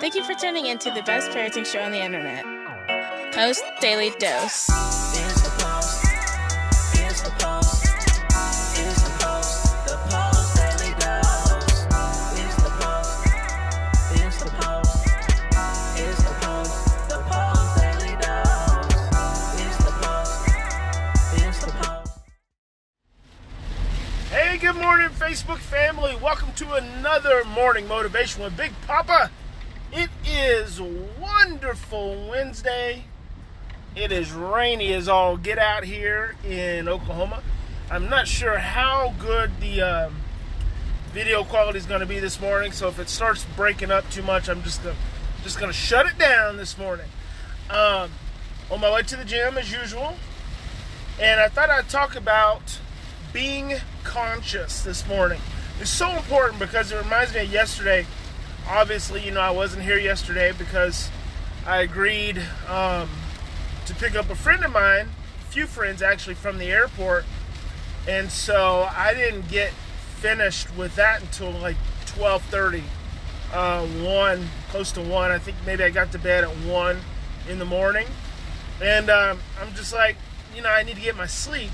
Thank you for tuning in to the best parenting show on the internet, Post Daily Dose. It's the Post. It's the Post. It's the Post. The Post Daily Dose. It's the Post. It's the Post. It's the Post. The Post Daily Dose. It's the Post. It's the Post. Hey, good morning, Facebook family. Welcome to another morning motivation with Big Papa. It is wonderful Wednesday. It is rainy as all get out here in Oklahoma. I'm not sure how good the video quality is going to be this morning, so if it starts breaking up too much, I'm just gonna shut it down this morning. On my way to the gym as usual, and I thought I'd talk about being conscious this morning. It's so important because it reminds me of yesterday. Obviously, I wasn't here yesterday because I agreed to pick up a friend of mine, a few friends actually, from the airport, and so I didn't get finished with that until like 12:30, 1, close to 1. I think maybe I got to bed at 1 in the morning, and I'm just like, I need to get my sleep.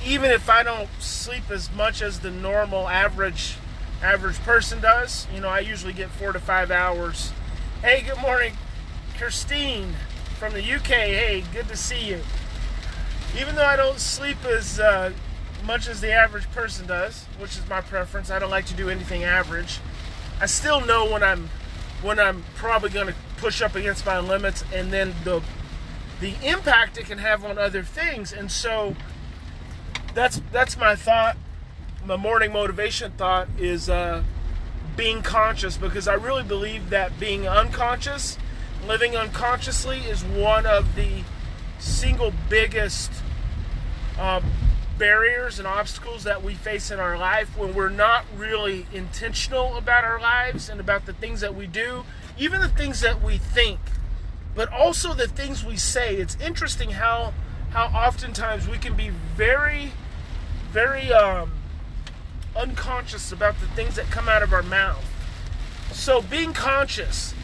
Even if I don't sleep as much as the normal average person does, I usually get 4 to 5 hours. Hey, good morning, Christine from the UK. Hey, good to see you. Even though I don't sleep as much as the average person does, which is my preference, I don't like to do anything average. I still know when I'm probably going to push up against my limits, and then the impact it can have on other things. And so that's my thought. My morning motivation thought is being conscious, because I really believe that being unconscious, living unconsciously, is one of the single biggest barriers and obstacles that we face in our life when we're not really intentional about our lives and about the things that we do, even the things that we think, but also the things we say. It's interesting how oftentimes we can be very, very unconscious about the things that come out of our mouth. So being conscious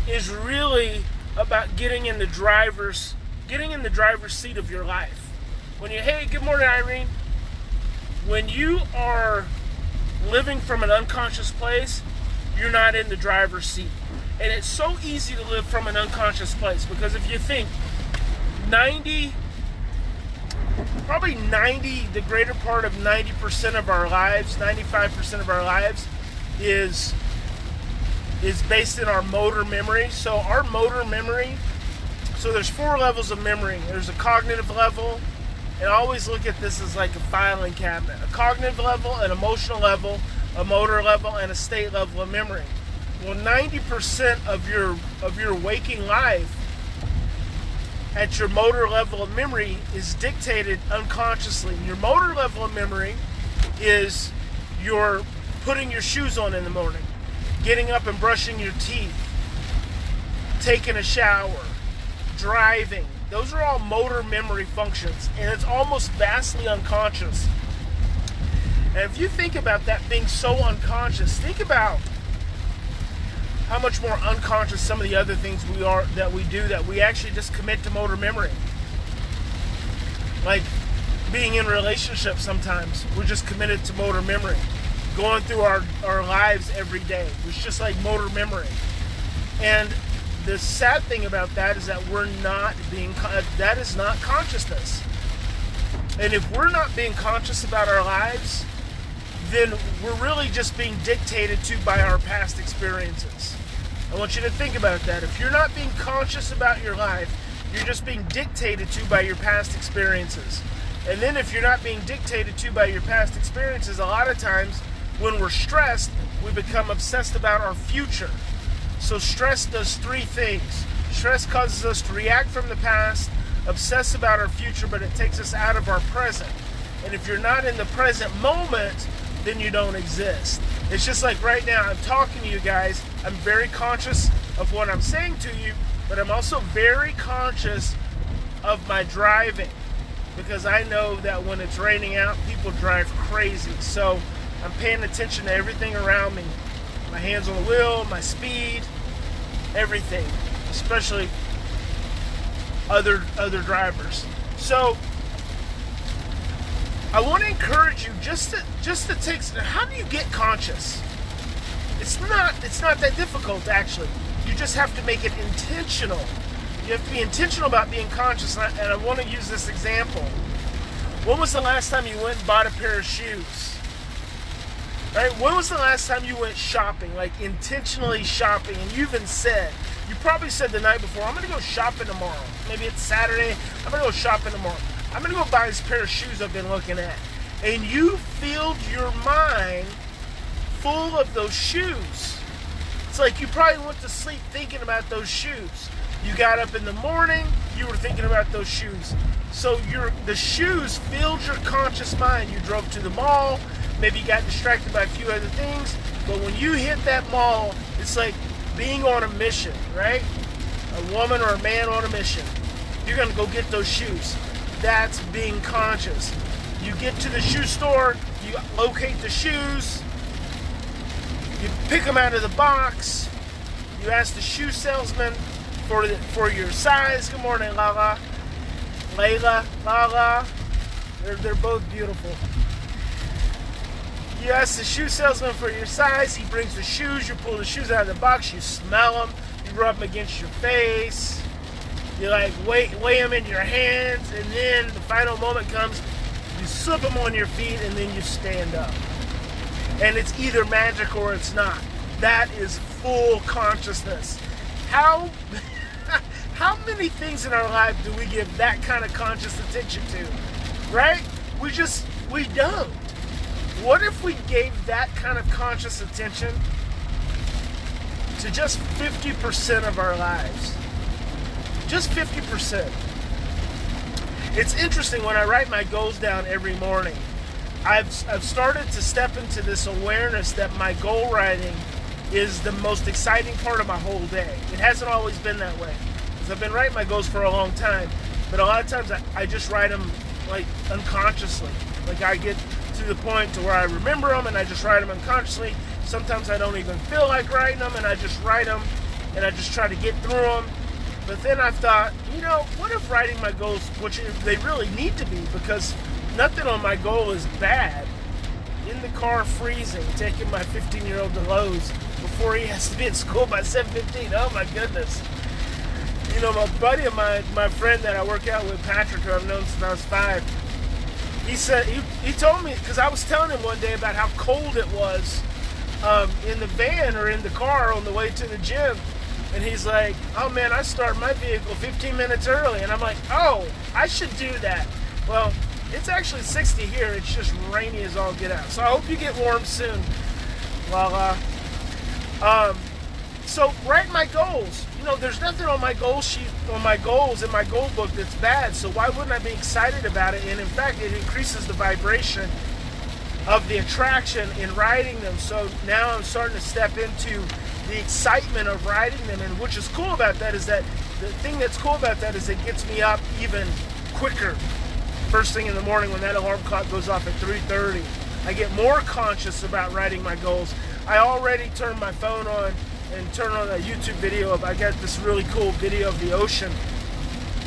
is really about getting in the driver's seat of your life. Hey, good morning, Irene. When you are living from an unconscious place, you're not in the driver's seat. And it's so easy to live from an unconscious place, because if you think the greater part of 90% of our lives, 95% of our lives is based in our motor memory. So our motor memory, so there's 4 levels of memory. There's a cognitive level, and I always look at this as like a filing cabinet. A cognitive level, an emotional level, a motor level, and a state level of memory. Well, 90% of your waking life at your motor level of memory is dictated unconsciously. Your motor level of memory is your putting your shoes on in the morning, getting up and brushing your teeth, taking a shower, driving. Those are all motor memory functions, and it's almost vastly unconscious. And if you think about that being so unconscious, think about how much more unconscious some of the other things that we actually just commit to motor memory. Like being in relationships, sometimes we're just committed to motor memory. Going through our lives every day, it's just like motor memory. And the sad thing about that is that that is not consciousness. And if we're not being conscious about our lives, then we're really just being dictated to by our past experiences. I want you to think about that. If you're not being conscious about your life, you're just being dictated to by your past experiences. And then if you're not being dictated to by your past experiences, a lot of times when we're stressed, we become obsessed about our future. So stress does 3 things. Stress causes us to react from the past, obsess about our future, but it takes us out of our present. And if you're not in the present moment, then you don't exist. It's just like right now, I'm talking to you guys. I'm very conscious of what I'm saying to you, but I'm also very conscious of my driving, because I know that when it's raining out, people drive crazy. So I'm paying attention to everything around me. my hands on the wheel, my speed, everything, especially other drivers. So I want to encourage you just to take. How do you get conscious? It's not that difficult, actually. You just have to make it intentional. You have to be intentional about being conscious. And I want to use this example. When was the last time you went and bought a pair of shoes? Right? When was the last time you went shopping, like intentionally shopping, and you probably said the night before, I'm going to go shopping tomorrow. Maybe it's Saturday. I'm going to go shopping tomorrow. I'm going to go buy this pair of shoes I've been looking at. And you filled your mind full of those shoes. It's like you probably went to sleep thinking about those shoes. You got up in the morning, you were thinking about those shoes. So the shoes filled your conscious mind. You drove to the mall, maybe you got distracted by a few other things, but when you hit that mall, it's like being on a mission, right? A woman or a man on a mission. You're going to go get those shoes. That's being conscious. You get to the shoe store, you locate the shoes, you pick them out of the box, you ask the shoe salesman for your size. Good morning, Lala. Layla, Lala. They're both beautiful. You ask the shoe salesman for your size, he brings the shoes, you pull the shoes out of the box, you smell them, you rub them against your face, you like weigh them in your hands, and then the final moment comes, you slip them on your feet, and then you stand up. And it's either magic or it's not. That is full consciousness. How many things in our life do we give that kind of conscious attention to? Right? We don't. What if we gave that kind of conscious attention to just 50% of our lives? Just 50%. It's interesting, when I write my goals down every morning, I've started to step into this awareness that my goal writing is the most exciting part of my whole day. It hasn't always been that way, because I've been writing my goals for a long time, but a lot of times I just write them like unconsciously. Like I get to the point to where I remember them and I just write them unconsciously. Sometimes I don't even feel like writing them and I just write them and I just try to get through them. But then I've thought, what if writing my goals, which they really need to be, because nothing on my goal is bad. In the car freezing, taking my 15-year-old to Lowe's before he has to be at school by 7:15. Oh my goodness. My buddy of mine, my friend that I work out with, Patrick, who I've known since I was 5, he said, he told me, because I was telling him one day about how cold it was in the van or in the car on the way to the gym. And he's like, oh man, I start my vehicle 15 minutes early. And I'm like, oh, I should do that. Well, it's actually 60 here. It's just rainy as all get out. So I hope you get warm soon. Voila. So write my goals. There's nothing on my goal sheet, on my goals in my goal book that's bad. So why wouldn't I be excited about it? And in fact, it increases the vibration of the attraction in writing them. So now I'm starting to step into the excitement of writing them. And which is cool about that is that the thing that's cool about that is it gets me up even quicker. First thing in the morning when that alarm clock goes off at 3:30, I get more conscious about writing my goals. I already turned my phone on and turn on a YouTube video I got this really cool video of the ocean,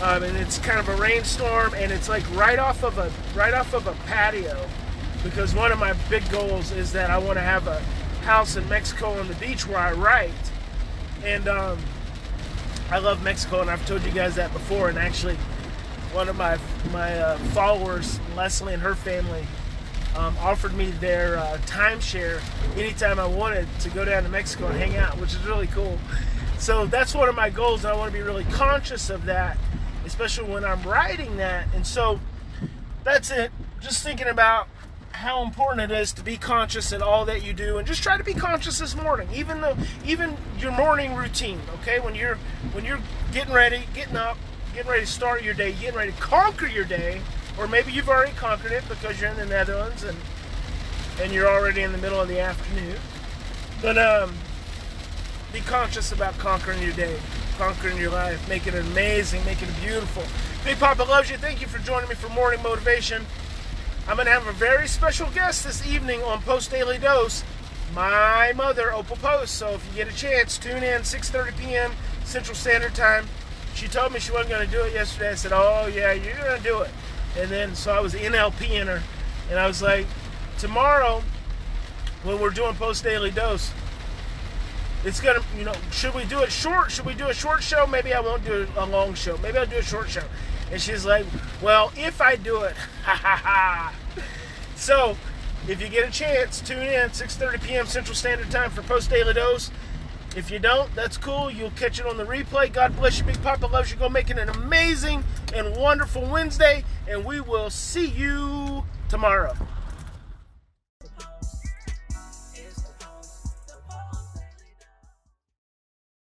and it's kind of a rainstorm, and it's like right off of a patio, because one of my big goals is that I want to have a house in Mexico on the beach where I write, and I love Mexico, and I've told you guys that before. And actually, one of my followers, Leslie, and her family offered me their timeshare anytime I wanted to go down to Mexico and hang out, which is really cool. So that's one of my goals, and I want to be really conscious of that, especially when I'm writing that. And so that's it. Just thinking about how important it is to be conscious in all that you do, and just try to be conscious this morning, even your morning routine. Okay, when you're getting up, getting ready to start your day, getting ready to conquer your day. Or maybe you've already conquered it because you're in the Netherlands and you're already in the middle of the afternoon. But be conscious about conquering your day, conquering your life, make it amazing, make it beautiful. Big Papa loves you. Thank you for joining me for Morning Motivation. I'm going to have a very special guest this evening on Post Daily Dose. my mother, Post. So if you get a chance, tune in 6:30 p.m. Central Standard Time. She told me she wasn't going to do it yesterday. I said, oh, yeah, you're going to do it. And then, so I was NLPing her. And I was like, tomorrow, when we're doing Post Daily Dose, it's going to, should we do it short? Should we do a short show? Maybe I won't do a long show. Maybe I'll do a short show. And she's like, well, if I do it, ha ha ha. So, if you get a chance, tune in 6:30 p.m. Central Standard Time for Post Daily Dose. If you don't, that's cool. You'll catch it on the replay. God bless you. Big Papa loves you. Go make it an amazing and wonderful Wednesday. And we will see you tomorrow.